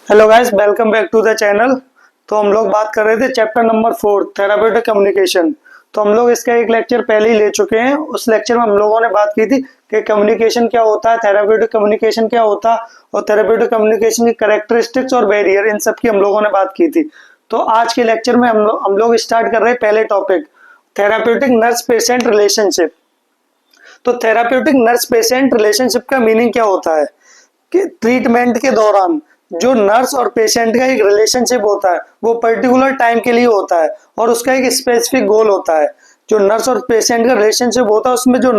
Hello guys, welcome back to the channel. तो हम लोग बात कर रहे थे चैप्टर नंबर 4 थेराप्यूटिक कम्युनिकेशन। तो हम लोग इसका एक लेक्चर पहले ही ले चुके हैं। उस लेक्चर में हम लोगों ने बात की थी कि कम्युनिकेशन क्या होता है, थेराप्यूटिक कम्युनिकेशन क्या होता है और थेराप्यूटिक कम्युनिकेशन की कैरेक्टरिस्टिक्स और बैरियर, इन सब की हम लोगों ने बात की थी। तो आज के लेक्चर में हम लोग स्टार्ट कर रहे हैं पहले topic, therapeutic nurse patient relationship. तो थेराप्यूटिक नर्स पेशेंट रिलेशनशिप का मीनिंग क्या होता है कि ट्रीटमेंट के दौरान जो नर्स और पेशेंट का एक रिलेशनशिप होता है वो पर्टिकुलर टाइम के लिए होता है और उसका एक स्पेसिफिक गोल होता है। जो नर्स और पेशेंट का रिलेशनशिप होता है उसमें जो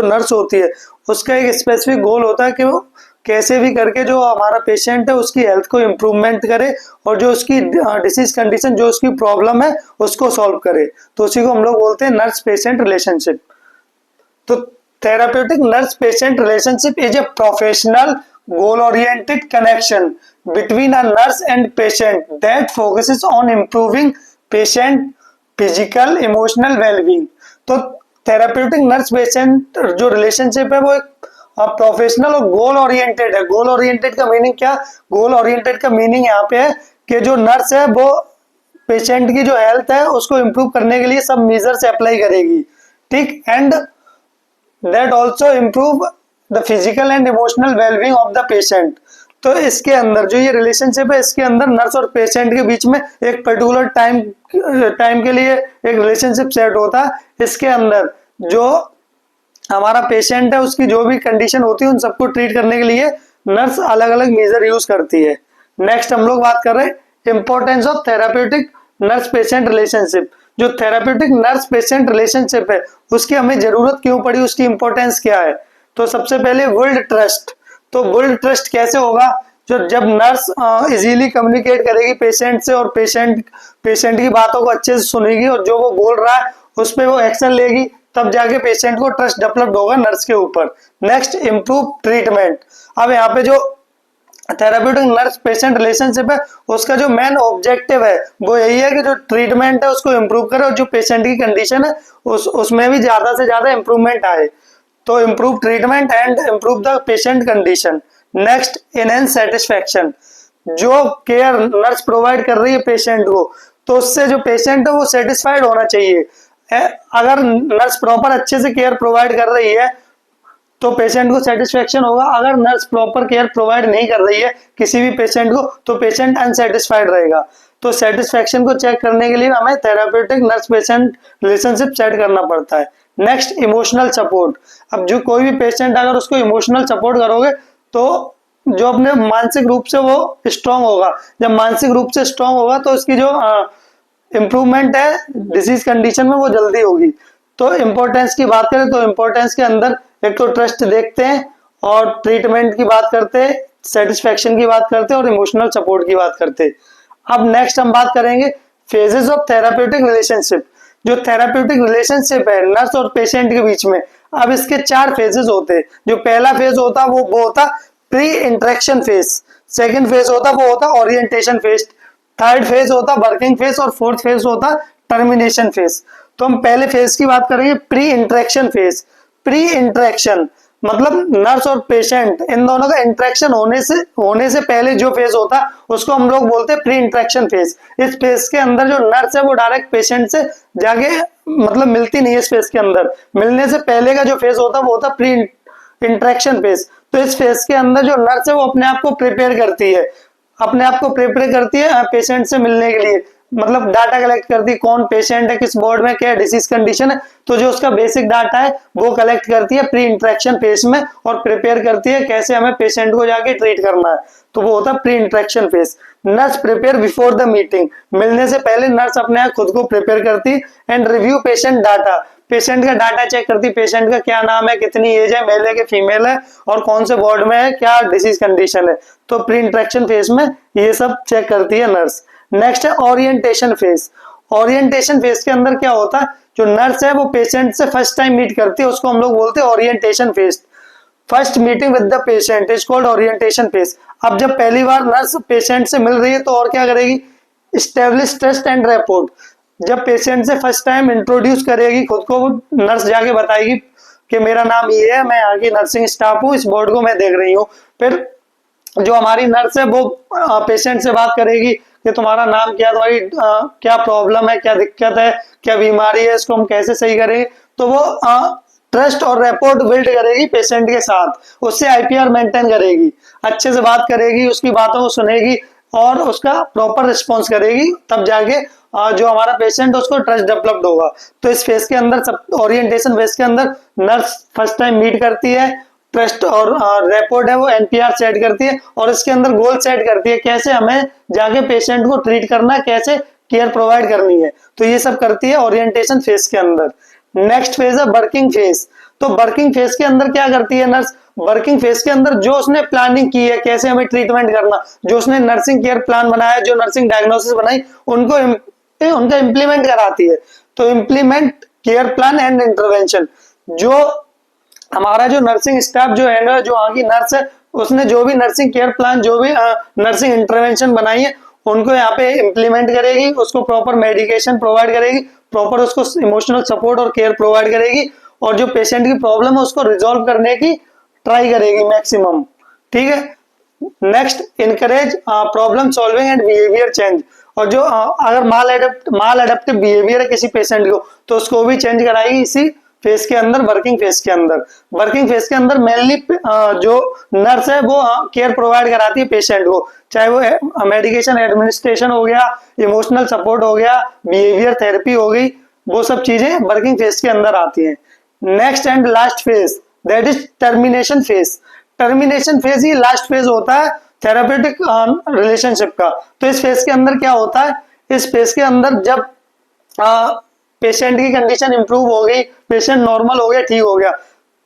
नर्स होती है उसका एक स्पेसिफिक गोल होता है कि वो कैसे भी करके जो हमारा पेशेंट है उसकी हेल्थ को इम्प्रूवमेंट करे और जो उसकी डिसीज कंडीशन, जो उसकी प्रॉब्लम है उसको सॉल्व करे। तो उसी को हम लोग बोलते हैं नर्स पेशेंट रिलेशनशिप। तो therapeutic nurse patient relationship is a professional goal oriented connection between a nurse and patient that focuses on improving patient physical emotional well-being। तो therapeutic nurse patient जो रिलेशनशिप है वो एक प्रोफेशनल और goal oriented है। Goal oriented का meaning क्या? Goal oriented का मीनिंग यहाँ पे है कि जो नर्स है वो पेशेंट की जो हेल्थ है उसको इम्प्रूव करने के लिए सब मेजर्स अप्लाई करेगी, ठीक, and that also improve the physical and emotional well-being of the patient। तो इसके अंदर जो ये रिलेशनशिप है इसके अंदर नर्स और पेशेंट के बीच में एक पर्टिकुलर टाइम के लिए एक रिलेशनशिप सेट होता है। इसके अंदर जो हमारा पेशेंट है उसकी जो भी कंडीशन होती है उन सबको ट्रीट करने के लिए नर्स अलग अलग मेजर यूज करती है। नेक्स्ट हम लोग बात कर रहे हैं importance of therapeutic nurse patient relationship. जो थेराप्यूटिक नर्स पेशेंट रिलेशनशिप है उसकी हमें जरूरत क्यों पड़ी, उसकी इंपॉर्टेंस क्या है? तो सबसे पहले बिल्ड ट्रस्ट। तो बिल्ड ट्रस्ट कैसे होगा? जब नर्स इजीली कम्युनिकेट करेगी पेशेंट से और पेशेंट की बातों को अच्छे से सुनेगी और जो वो बोल रहा है उस पर वो एक्शन लेगी, तब जाके पेशेंट को ट्रस्ट डेवलप होगा नर्स के ऊपर। Next, improve treatment. अब यहाँ पे जो थेराप्यूटिक नर्स पेशेंट रिलेशनशिप है उसका जो मेन ऑब्जेक्टिव है वो यही है कि जो ट्रीटमेंट है उसको इम्प्रूव करे और जो पेशेंट की कंडीशन है उसमें भी ज्यादा से ज्यादा इम्प्रूवमेंट आए। तो improve treatment and improve the patient condition. Next, enhance satisfaction. जो केयर नर्स प्रोवाइड कर रही है पेशेंट को तो उससे जो पेशेंट है वो सेटिस्फाइड होना चाहिए। अगर नर्स प्रॉपर अच्छे से केयर प्रोवाइड कर रही है तो पेशेंट को सेटिस्फेक्शन होगा। अगर नर्स प्रॉपर केयर प्रोवाइड नहीं कर रही है किसी भी पेशेंट को तो पेशेंट अनसेटिस्फाइड रहेगा। तो सेटिस्फेक्शन को चेक करने के लिए हमें therapeutic nurse patient relationship set करना पड़ता है। Next, emotional support. अब जो कोई भी पेशेंट अगर उसको इमोशनल सपोर्ट करोगे तो जो अपने मानसिक रूप से वो स्ट्रांग होगा। जब मानसिक रूप से स्ट्रांग होगा तो उसकी जो इम्प्रूवमेंट है डिसीज कंडीशन में वो जल्दी होगी। तो इम्पोर्टेंस की बात करें तो इम्पोर्टेंस के अंदर एक तो ट्रस्ट देखते हैं और ट्रीटमेंट की बात करते हैं, सेटिस्फेक्शन की बात करते हैं और इमोशनल सपोर्ट की बात करते हैं। अब नेक्स्ट हम बात करेंगे फेजेस ऑफ थेराप्यूटिक रिलेशनशिप। जो थेराप्यूटिक रिलेशनशिप है नर्स और पेशेंट के बीच में, अब इसके 4 फेजेस होते हैं। जो पहला फेज होता है वो होता pre interaction phase, second phase होता वो होता ओरिएंटेशन फेज, थर्ड फेज होता वर्किंग फेज और फोर्थ फेज होता टर्मिनेशन फेज। तो हम पहले फेज की बात करेंगे, pre interaction phase. Pre interaction मतलब नर्स और पेशेंट इन दोनों का इंटरेक्शन होने से पहले जो फेज होता है उसको हम लोग बोलते हैं प्री इंटरेक्शन फेज। इस फेज के अंदर जो नर्स है वो डायरेक्ट पेशेंट से जाके मतलब मिलती नहीं है। इस फेज के अंदर मिलने से पहले का जो फेज होता है वो होता है प्री इंटरेक्शन फेज। तो इस फेज के अंदर जो नर्स है वो अपने आप को प्रिपेयर करती है, पेशेंट से मिलने के लिए। मतलब डाटा कलेक्ट करती है, कौन पेशेंट है, किस वार्ड में, क्या डिसीज कंडीशन है। तो जो उसका बेसिक डाटा है वो कलेक्ट करती है प्री इंटरेक्शन फेज में और प्रिपेयर करती है कैसे हमें पेशेंट को जाके ट्रीट करना है। तो वो होता है pre interaction phase. Nurse prepare before the meeting. मिलने से पहले नर्स अपने आप खुद को प्रिपेयर करती and review patient data. Patient का डाटा चेक करती, पेशेंट का क्या नाम है, कितनी एज है, मेल है कि फीमेल है और कौन से वार्ड में है, क्या डिसीज कंडीशन है। तो प्री इंटरेक्शन फेज में ये सब चेक करती है नर्स। नेक्स्ट है ओरिएंटेशन फेज। ओरिएंटेशन फेज के अंदर क्या होता है, जो नर्स है वो पेशेंट से फर्स्ट टाइम मीट करती है उसको हम लोग बोलते हैं orientation phase. First meeting with the patient is called orientation phase. अब जब पहली बार नर्स पेशेंट से मिल रही है तो और क्या करेगी, एस्टेब्लिश ट्रस्ट एंड रैपोर्ट। जब पेशेंट से फर्स्ट टाइम इंट्रोड्यूस करेगी खुद को, नर्स जाके बताएगी कि मेरा नाम ये है, मैं आगे नर्सिंग स्टाफ हूँ, इस बोर्ड को मैं देख रही हूँ। फिर जो हमारी नर्स है वो पेशेंट से बात करेगी कि तुम्हारा नाम क्या, तुम्हारी क्या प्रॉब्लम है, क्या दिक्कत है, क्या बीमारी है, इसको हम कैसे सही करेंगे। तो वो ट्रस्ट और रेपोर्ट बिल्ड करेगी पेशेंट के साथ, उससे आईपीआर मेंटेन करेगी, अच्छे से बात करेगी, उसकी बातों को सुनेगी और उसका प्रॉपर रिस्पॉन्स करेगी, तब जाके जो हमारा पेशेंट है उसको ट्रस्ट डेवलप्ड होगा। तो इस फेज के अंदर, सब ओरिएंटेशन फेज के अंदर नर्स फर्स्ट टाइम मीट करती है, ट्रस्ट और रेपोर्ट है वो एनपीआर सेट करती है और इसके अंदर गोल सेट करती है कैसे हमें जाके पेशेंट को ट्रीट करना है, कैसे केयर प्रोवाइड करनी है। तो ये सब करती है ओरिएंटेशन फेज के अंदर। नेक्स्ट फेज है वर्किंग फेज। तो वर्किंग फेज के अंदर क्या करती है नर्स, वर्किंग फेज के अंदर जो उसने प्लानिंग की है कैसे हमें ट्रीटमेंट करना, जो उसने नर्सिंग केयर प्लान बनाया, जो नर्सिंग डायग्नोसिस बनाई, उनको उनका इम्प्लीमेंट कराती है। तो implement care plan and intervention, जो हमारा जो नर्सिंग स्टाफ जो है ना, जो आगे नर्स है, उसने जो भी नर्सिंग केयर प्लान, जो भी नर्सिंग इंटरवेंशन बनाई है, उनको यहाँ पे इम्प्लीमेंट करेगी, उसको प्रॉपर मेडिकेशन प्रोवाइड करेगी, प्रॉपर उसको इमोशनल सपोर्ट और केयर प्रोवाइड करेगी और जो पेशेंट की प्रॉब्लम है उसको रिजॉल्व करने की ट्राई करेगी मैक्सिमम। ठीक है। Next, encourage problem solving and behaviour change. और जो अगर माल एडेप्टिव बिहेवियर है किसी पेशेंट को, तो उसको भी चेंज कराएगी इसी फेज के अंदर, वर्किंग फेज के अंदर। वर्किंग फेज के अंदर मेनली जो नर्स है वो केयर प्रोवाइड कराती है पेशेंट को, चाहे वो मेडिकेशन एडमिनिस्ट्रेशन हो गया, इमोशनल सपोर्ट हो गया, बिहेवियर थेरेपी हो गई, वो सब चीजें वर्किंग फेज के अंदर आती हैं। Next and last phase, that is termination phase. Termination phase he last phase होता है थेरापेटिक रिलेशनशिप का। तो इस फेज के अंदर क्या होता है, इस फेज के अंदर जब पेशेंट की कंडीशन इंप्रूव हो गई, पेशेंट नॉर्मल हो गया, ठीक हो गया,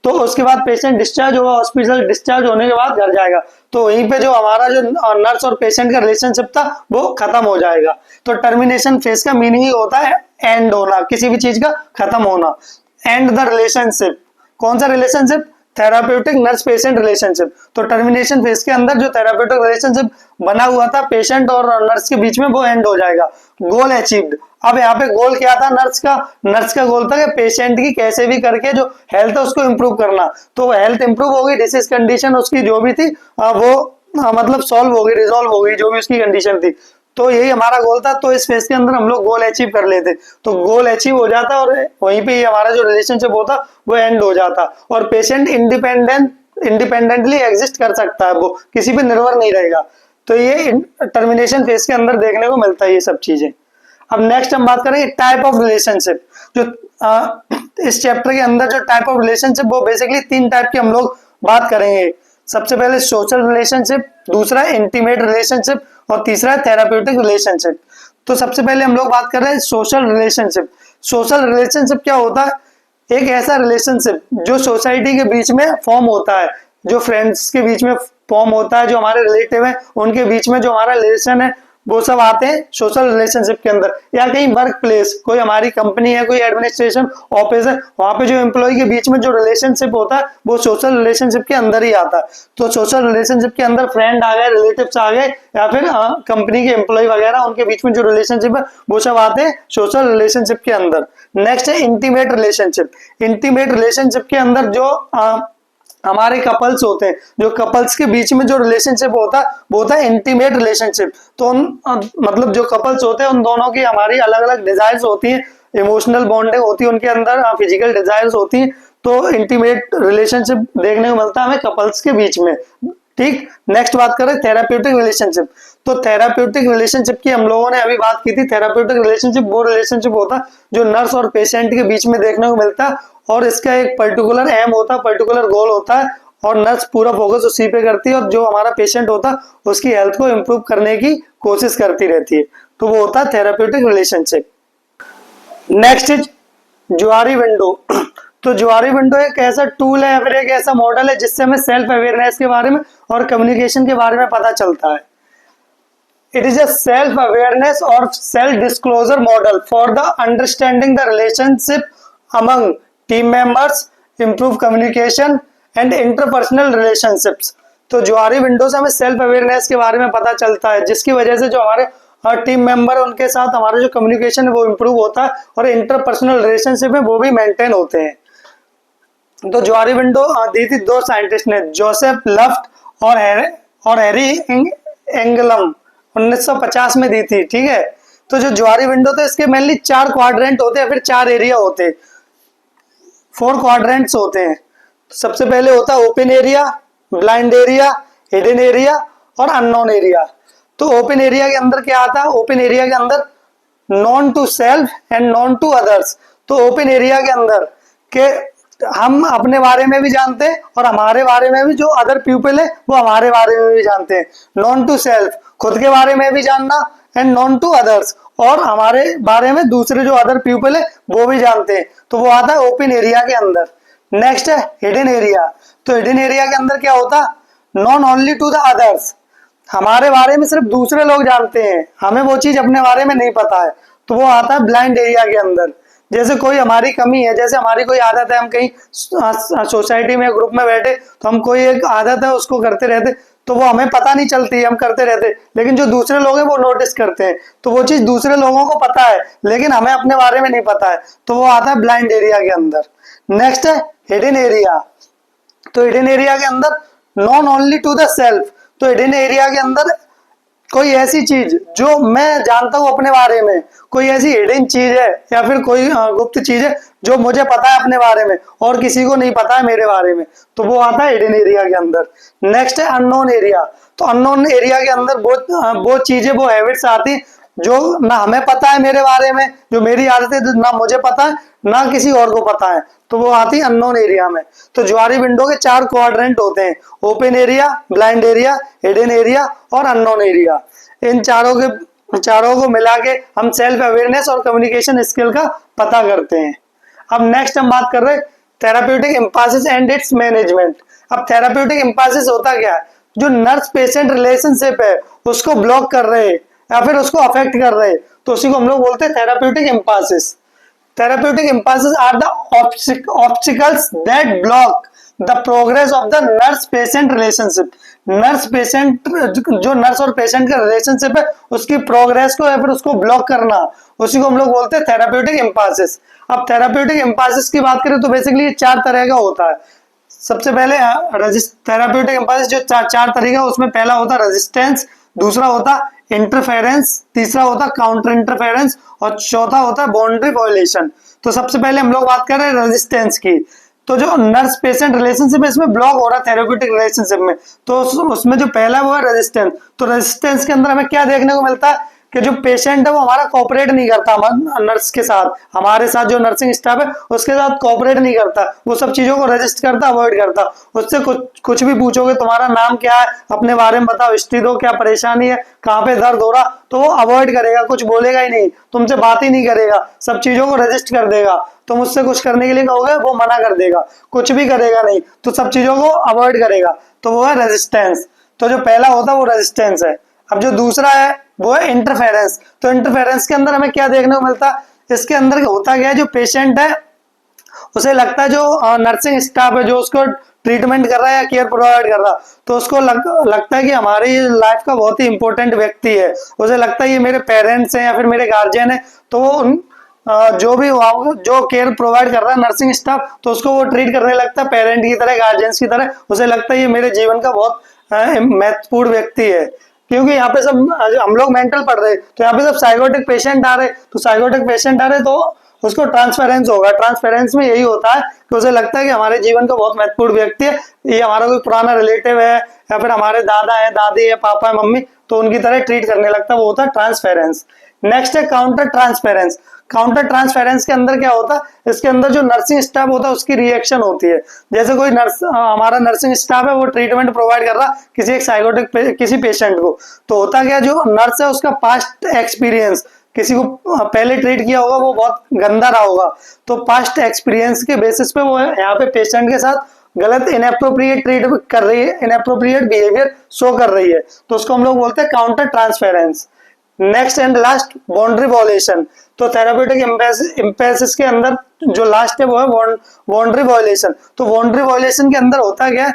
तो उसके बाद पेशेंट डिस्चार्ज होगा हॉस्पिटल, डिस्चार्ज होने के बाद घर जाएगा, तो वहीं पे जो हमारा जो नर्स और पेशेंट का रिलेशनशिप था वो खत्म हो जाएगा। तो टर्मिनेशन फेज का मीनिंग ही होता है एंड होना, किसी भी चीज का खत्म होना। एंड द रिलेशनशिप, कौन सा relationship, therapeutic nurse patient relationship. तो टर्मिनेशन फेज के अंदर जो थेराप्यूटिक रिलेशनशिप बना हुआ था पेशेंट और नर्स के बीच में, वो एंड हो जाएगा। गोल अचीव्ड। अब यहाँ पे गोल क्या था नर्स का गोल था कि पेशेंट की कैसे भी करके जो हेल्थ है उसको इंप्रूव करना। तो हेल्थ इंप्रूव होगी, डिसीज कंडीशन उसकी जो भी थी वो मतलब सॉल्व हो गई, रिजॉल्व हो गई, जो भी उसकी कंडीशन थी। तो यही हमारा गोल था। तो इस फेज के अंदर हम लोग गोल अचीव कर लेते, तो गोल अचीव हो जाता और वहीं पे हमारा जो रिलेशनशिप होता वो एंड हो जाता और पेशेंट इंडिपेंडेंटली एग्जिस्ट कर सकता है, वो किसी पे निर्भर नहीं रहेगा। तो ये टर्मिनेशन फेज के अंदर देखने को मिलता है ये सब चीजें। अब नेक्स्ट हम बात करेंगे टाइप ऑफ रिलेशनशिप। जो इस चैप्टर के अंदर जो टाइप ऑफ रिलेशनशिप, वो बेसिकली 3 टाइप की हम लोग बात करेंगे। सबसे पहले सोशल रिलेशनशिप, दूसरा इंटीमेट रिलेशनशिप और तीसरा थेराप्यूटिक रिलेशनशिप। तो सबसे पहले हम लोग बात कर रहे हैं सोशल रिलेशनशिप। सोशल रिलेशनशिप क्या होता है, एक ऐसा रिलेशनशिप जो सोसाइटी के बीच में फॉर्म होता है, जो फ्रेंड्स के बीच में फॉर्म होता है, जो हमारे रिलेटिव है उनके बीच में जो हमारा रिलेशन है, वो सब आते हैं सोशल रिलेशनशिप के अंदर। या कहीं वर्क प्लेस, कोई हमारी कंपनी है, कोई एडमिनिस्ट्रेशन ऑफिस है, वहां पे जो एम्प्लॉय के बीच में जो रिलेशनशिप होता है वो सोशल रिलेशनशिप के अंदर ही आता है। तो सोशल रिलेशनशिप के अंदर फ्रेंड आ गए, रिलेटिव्स आ गए, या फिर कंपनी के एम्प्लॉय वगैरह, उनके बीच में जो रिलेशनशिप है वो सब आते हैं सोशल रिलेशनशिप के अंदर। नेक्स्ट है इंटीमेट रिलेशनशिप। इंटीमेट रिलेशनशिप के अंदर जो हमारे कपल्स होते हैं, जो कपल्स के बीच में जो रिलेशनशिप होता है वो होता है इंटीमेट रिलेशनशिप। तो मतलब जो कपल्स होते हैं उन दोनों की हमारी अलग अलग डिजायर्स होती हैं, इमोशनल बॉन्डिंग होती है उनके अंदर, फिजिकल डिजायर्स होती हैं। तो इंटीमेट रिलेशनशिप देखने को मिलता है हमें कपल्स के बीच में। ठीक। नेक्स्ट बात करें थेराप्यूटिक रिलेशनशिप। तो थेराप्यूटिक रिलेशनशिप की हम लोगों ने अभी बात की थी। थेराप्यूटिक रिलेशनशिप वो रिलेशनशिप होता है जो नर्स और पेशेंट के बीच में देखने को मिलता है और इसका एक पर्टिकुलर एम होता है, पर्टिकुलर गोल होता है और नर्स पूरा फोकस उसी पे करती है और जो हमारा पेशेंट होता है उसकी हेल्थ को इम्प्रूव करने की कोशिश करती रहती है। तो वो होता है थेराप्यूटिक रिलेशनशिप। नेक्स्ट इज जुआरी विंडो। तो जुआरी विंडो एक ऐसा टूल है या फिर एक ऐसा मॉडल है जिससे हमें सेल्फ अवेयरनेस के बारे में और कम्युनिकेशन के बारे में पता चलता है। It is a self-awareness or self-disclosure model for the understanding the relationship among team members, improve communication and interpersonal relationships। तो जुआरी विंडो से हमें सेल्फ अवेयरनेस के बारे में पता चलता है, जिसकी वजह से जो हमारे टीम मेंबर है उनके साथ हमारा जो कम्युनिकेशन है वो इम्प्रूव होता है और इंटरपर्सनल रिलेशनशिप है वो भी मेंटेन होते हैं। तो जुआरी विंडो दी थी 2 साइंटिस्ट ने, जोसेफ लफ्ट और हैरी एंगलम 1950 में दी थी। ठीक है, तो जो ज्वारी विंडो थे इसके मेनली 4 क्वाड्रेंट होते हैं, फिर 4 एरिया होते हैं, 4 क्वाड्रेंट्स होते हैं। सबसे पहले होता है open area, blind area, hidden area और अननोन एरिया। तो ओपन एरिया के अंदर क्या आता है? ओपन एरिया के अंदर known to self and known to others. तो ओपन एरिया के अंदर के हम अपने बारे में भी जानते हैं और हमारे बारे में भी जो अदर पीपल है वो हमारे बारे में भी जानते हैं। नॉन टू सेल्फ, खुद के बारे में भी जानना, एंड नॉन टू अदर्स, और हमारे बारे में दूसरे जो अदर पीपल है वो भी जानते हैं। तो वो आता है ओपन एरिया के अंदर। नेक्स्ट है हिडन एरिया। तो हिडन एरिया के अंदर क्या होता? Known only to the others, हमारे बारे में सिर्फ दूसरे लोग जानते हैं, हमें वो चीज अपने बारे में नहीं पता है। तो वो आता है ब्लाइंड एरिया के अंदर। जैसे कोई हमारी कमी है, जैसे हमारी कोई आदत है, हम कहीं सोसाइटी में ग्रुप में बैठे तो हम कोई एक आदत है उसको करते रहते, तो वो हमें पता नहीं चलती, हम करते रहते, लेकिन जो दूसरे लोग हैं वो नोटिस करते हैं। तो वो चीज दूसरे लोगों को पता है लेकिन हमें अपने बारे में नहीं पता है, तो वो आता है ब्लाइंड एरिया के अंदर। नेक्स्ट है हिडन एरिया। तो हिडन एरिया के अंदर known only to the self. तो हिडन एरिया के अंदर कोई ऐसी चीज जो मैं जानता हूं अपने बारे में, कोई ऐसी हिडन चीज है या फिर कोई गुप्त चीज है जो मुझे पता है अपने बारे में और किसी को नहीं पता है मेरे बारे में, तो वो आता है हिडन एरिया के अंदर। नेक्स्ट है अननोन एरिया। तो अननोन एरिया के अंदर वो चीजें, वो हैबिट्स आती हैं जो ना हमें पता है मेरे बारे में, जो मेरी आदतें ना मुझे पता है ना किसी और को पता है, तो वो आती है अननोन एरिया में। तो ज्वारी विंडो के 4 क्वाड्रेंट होते हैं, open area, blind area, hidden area और अननोन एरिया। इन चारों को मिला के हम सेल्फ अवेयरनेस और कम्युनिकेशन स्किल का पता करते हैं। अब नेक्स्ट हम बात कर रहे हैं therapeutic emphasis and it's management. अब थेराप्यूटिक एम्फेसिस होता क्या है? जो नर्स पेशेंट रिलेशनशिप है उसको ब्लॉक कर रहे हैं या फिर उसको अफेक्ट कर रहे हैं, तो उसी को हम लोग बोलते हैं therapeutic emphasis. Therapeutic emphasis are the obstacles that block the progress of the nurse-patient relationship. Nurse patient, जो नर्स और पेशेंट का रिलेशनशिप है उसकी प्रोग्रेस को या फिर उसको ब्लॉक करना, उसी को हम लोग बोलते हैं थेराप्यूटिक एम्फेसिस। अब थेराप्यूटिक एम्फेसिस की बात करें तो बेसिकली ये 4 तरह का होता है। सबसे पहले थेराप्यूटिक एम्फेसिस जो 4 तरीका, उसमें पहला होता है रेजिस्टेंस, दूसरा होता इंटरफेरेंस, तीसरा होता काउंटर इंटरफेरेंस और चौथा होता है बाउंड्री वायलेशन। तो सबसे पहले हम लोग बात कर रहे हैं रेजिस्टेंस की। तो जो नर्स पेशेंट रिलेशनशिप है इसमें ब्लॉक हो रहा है थेरेप्यूटिक रिलेशनशिप में, तो उसमें जो पहला वो है रेजिस्टेंस। तो रेजिस्टेंस के अंदर हमें क्या देखने को मिलता है कि जो पेशेंट है वो हमारा कोऑपरेट नहीं करता नर्स के साथ, हमारे साथ जो नर्सिंग स्टाफ है उसके साथ कोऑपरेट नहीं करता, वो सब चीजों को रेजिस्ट करता, अवॉइड करता। उससे कुछ भी पूछोगे, तुम्हारा नाम क्या है, अपने बारे में बताओ, हिस्ट्री दो, क्या परेशानी है, कहाँ पे दर्द हो रहा, तो वो अवॉइड करेगा, कुछ बोलेगा ही नहीं, तुमसे बात ही नहीं करेगा, सब चीजों को रेजिस्ट कर देगा। तुम उससे कुछ करने के लिए कहोगे वो मना कर देगा, कुछ भी करेगा नहीं, तो सब चीजों को अवॉइड करेगा, तो वो है रेजिस्टेंस। तो जो पहला होता है वो रेजिस्टेंस है। अब जो दूसरा है वो है इंटरफेरेंस। तो इंटरफेरेंस के अंदर हमें क्या देखने को मिलता है? इसके अंदर होता क्या है, जो पेशेंट है उसे लगता है, जो नर्सिंग स्टाफ है जो उसको ट्रीटमेंट कर रहा है या केयर प्रोवाइड कर रहा, तो उसको लगता है कि हमारी लाइफ का बहुत ही इंपॉर्टेंट व्यक्ति है, उसे लगता है ये मेरे पेरेंट्स हैं या फिर मेरे गार्जियन है, तो जो भी जो केयर प्रोवाइड कर रहा है नर्सिंग स्टाफ, तो उसको वो ट्रीट करने लगता है पेरेंट की तरह, गार्जियंस की तरह। उसे लगता है ये मेरे जीवन का बहुत महत्वपूर्ण व्यक्ति है। क्योंकि यहाँ पे सब हम लोग मेंटल पढ़ रहे, तो यहाँ पे सब साइकोटिक पेशेंट आ रहे, तो साइकोटिक पेशेंट आ रहे तो उसको ट्रांसफेरेंस होगा। ट्रांसफेरेंस में यही होता है कि उसे लगता है कि हमारे जीवन का बहुत महत्वपूर्ण व्यक्ति है, ये हमारा कोई पुराना रिलेटिव है या फिर हमारे दादा है, दादी है, पापा है, मम्मी, तो उनकी तरह ट्रीट करने लगता है, वो होता है ट्रांसफेरेंस। नेक्स्ट है काउंटर ट्रांसफेरेंस। काउंटर ट्रांसफेरेंस के अंदर क्या होता है? इसके अंदर जो नर्सिंग स्टाफ होता है उसकी रिएक्शन होती है। जैसे कोई हमारा नर्सिंग स्टाफ है वो ट्रीटमेंट प्रोवाइड कर रहा किसी एक साइकोटिक किसी पेशेंट को, तो होता क्या, जो नर्स है उसका पास्ट एक्सपीरियंस, किसी को पहले ट्रीट किया होगा वो बहुत गंदा रहा होगा, तो पास्ट एक्सपीरियंस के बेसिस पे वो यहाँ पे पेशेंट के साथ गलत इनएप्रोप्रिएट ट्रीट कर रही है, इनएप्रोप्रिएट बिहेवियर शो कर रही है, तो उसको हम लोग बोलते हैं counter transference. Next and last boundary violation. तो थेराप्यूटिक एम्फेसिस के अंदर जो लास्ट है वो है बाउंड्री वॉयलेशन। तो बाउंड्री वॉयलेशन के अंदर होता क्या है,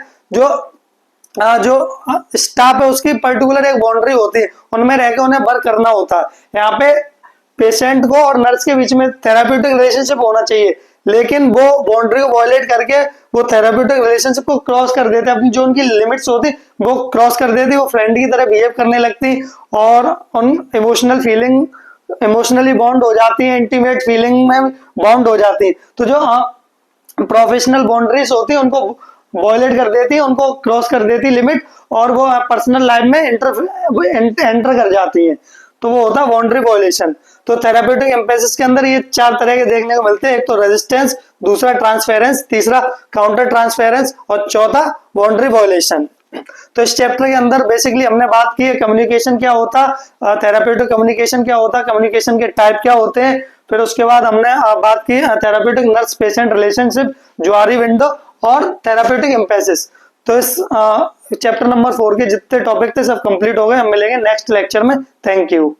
जो स्टाफ है उसकी पर्टिकुलर एक बाउंड्री होती है, उनमें रहकर उन्हें वर्क करना होता है। यहाँ पे पेशेंट को और नर्स के बीच में थेराप्यूटिक रिलेशनशिप होना चाहिए, लेकिन वो बाउंड्री को वॉयलेट करके वो थेराप्यूटिक रिलेशनशिप को क्रॉस कर देते, अपनी जो उनकी लिमिट्स होती वो क्रॉस कर देती, वो फ्रेंड की तरह बिहेव करने लगती और उन इमोशनली बॉन्ड हो जाती है, इंटीमेट फीलिंग में बॉन्ड हो जाती है। तो जो प्रोफेशनल बाउंड्रीज होती है उनको वॉयलेट कर देती है, उनको क्रॉस कर देती है लिमिट, और वो पर्सनल लाइफ में एंटर कर जाती है, तो वो होता है बाउंड्री वॉयलेशन। तो थेराप्यूटिक एम्पैसिस के अंदर ये 4 तरह के देखने को मिलते हैं, एक तो रेजिस्टेंस, दूसरा ट्रांसफेरेंस, तीसरा काउंटर ट्रांसफेरेंस और चौथा बाउंड्री वॉयलेशन। तो इस चैप्टर के अंदर बेसिकली हमने बात की है कम्युनिकेशन क्या होता, थेराप्यूटिक कम्युनिकेशन क्या होता, कम्युनिकेशन के टाइप क्या होते हैं, फिर उसके बाद हमने बात की थेराप्यूटिक नर्स पेशेंट रिलेशनशिप, ज्वारी विंडो और थेराप्यूटिक एम्पैसिस। तो इस चैप्टर नंबर 4 के जितने टॉपिक थे सब कंप्लीट हो गए। हम मिलेंगे नेक्स्ट लेक्चर में। Thank you.